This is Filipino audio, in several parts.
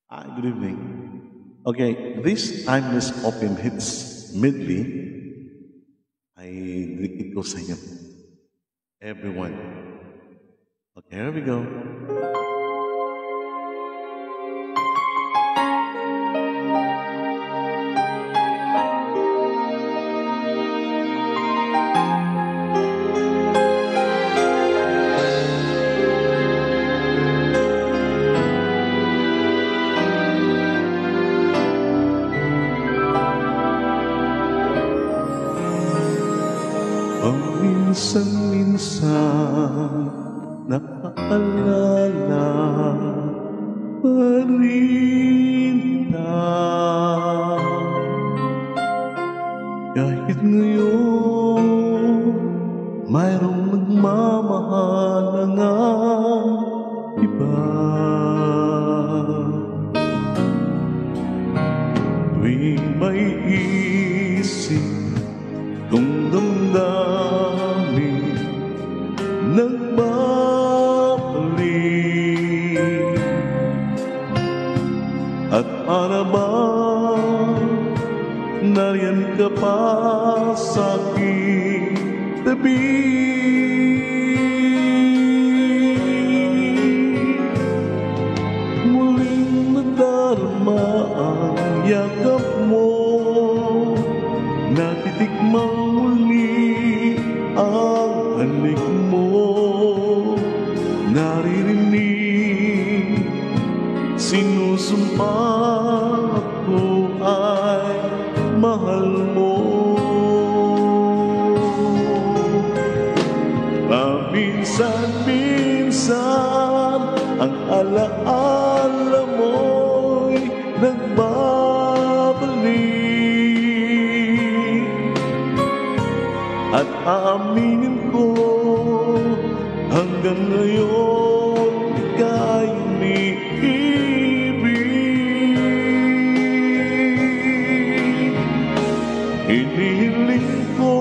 Hi, good evening. Okay, this timeless open hits medley ay dinikit ko sa inyo. Everyone. Okay, here we go. Paminsan-minsan nakaalala pa rin kita. Kahit ngayon mayroong nagmamahal na ngang iba. Tuwing may isip kung damdamin nagbabalik at para bang nariyan ka pa sa aking tabi. Muling nadarama ang yakap mo, natitikmang muli ang halik mo, naririnig sinusumpa ako ay mahal mo. Paminsan-minsan ang alaala mo'y nagbabalik at aaminin ko hanggang ngayon ika'y umiibig. Hinihiling ko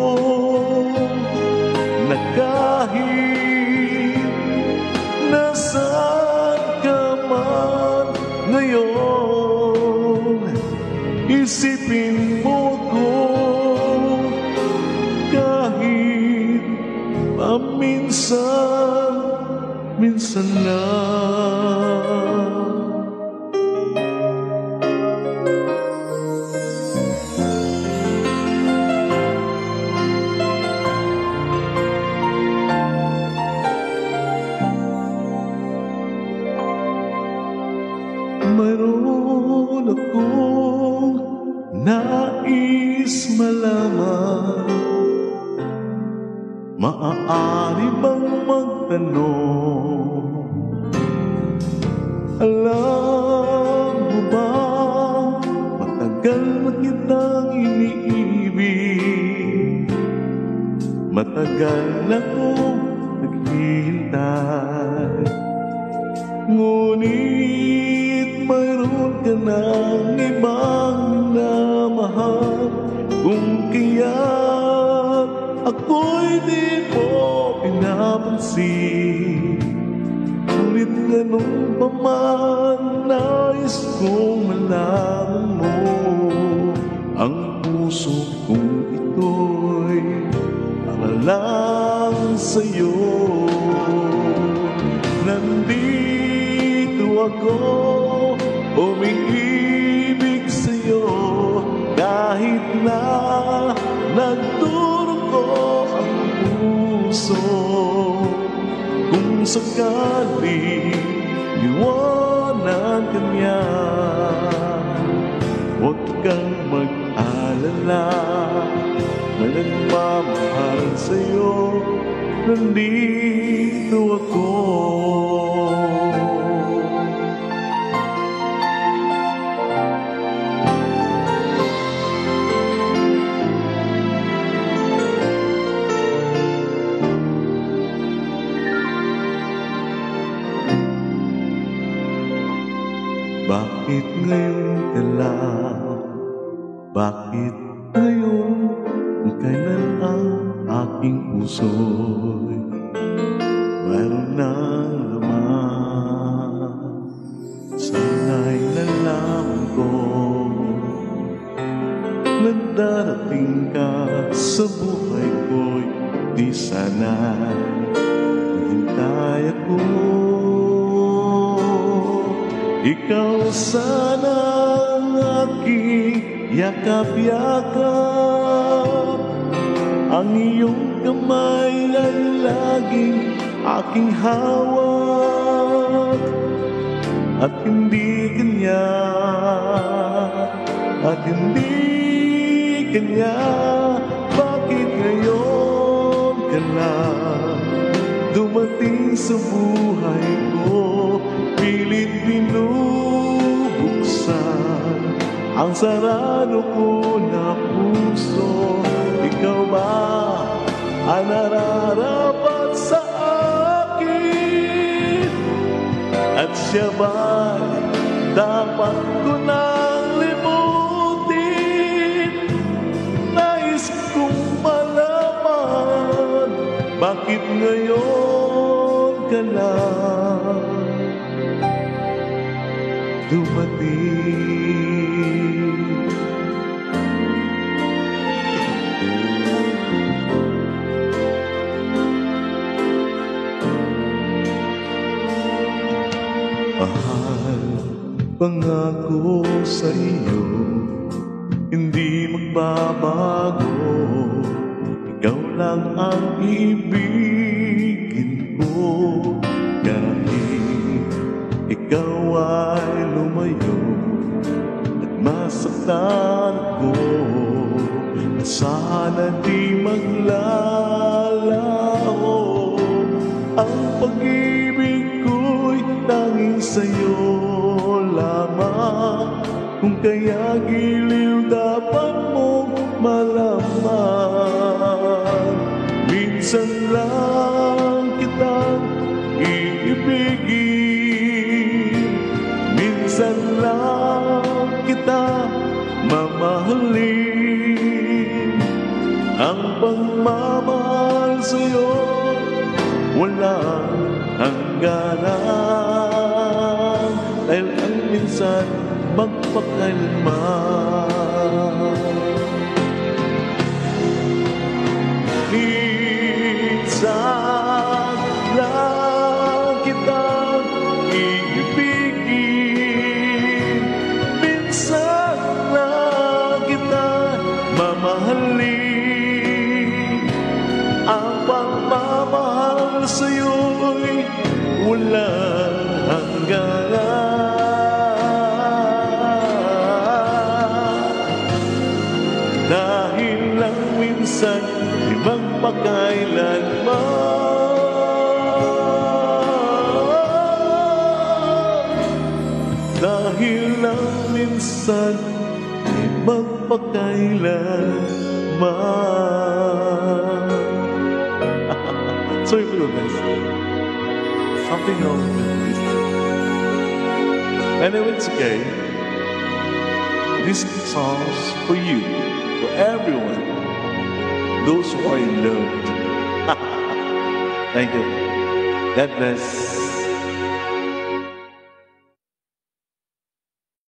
na kahit nasaan ka man ngayon, isipin mo ko kahit paminsan-minsan lang. Mayroon akong nais malaman, maaari bang magtanong? Alam mo bang matagal na kitang iniibig, matagal na kong naghihintay, ngunit mayroon ka ng ibang minamahal, kung kaya't ako'y di mo pinapansin. Ngunit ganun pa man, nais kong malaman mo ang puso kong ito'y para lang sa'yo. Nandito ako, umiibig sa'yo, kahit na nagturo ko ang puso. Kung sakali iwanan ka niya, huwag kang mag-alala, may nagmamahal sa'yo, nandito ako. Bakit ngayon ka lang? Bakit ngayon? Kailan ang aking puso'y mayroon ng laman? Sana'y sa buhay ko'y di sana hintay ako. Ikaw sana ang aking yakap-yakap, ang iyong kamay ay laging aking hawak. At hindi kanya, bakit ngayon ka lang dumating sa buhay ko? Pilit binubuksan ang sarado ko na puso. Ikaw ba ang nararapat sa akin? At siya ba dapat ko nang limutin? Nais kong malaman, bakit ngayon ka lang dumating? Mahal, pangako sa iyo, hindi magbabago. Ikaw lang ang ibigin ko. Kahit ikaw ay lumayo at masaktan ko, sana di maglalaho. Ang pag-ibig ko'y tanging sa'yo lamang, kung kaya giliw dapat mong malaman. Minsan lang kitang iibigin, minsan lang kita mamahalin. Ang pagmamahal sa'yo walang hangganan, dahil ang minsan magpakailanman. Minsan lang kitang iibigin, minsan lang kita mamahalin. Ang pagmamahal sa'yo'y walang hangganan, dahil lang minsan di magpakailanman. Dahil lang minsan di magpakailanman. Sorry for this. Something wrong with this. Anyway, it's okay. This song's for you, for everyone, those who are in love. Thank you. God bless.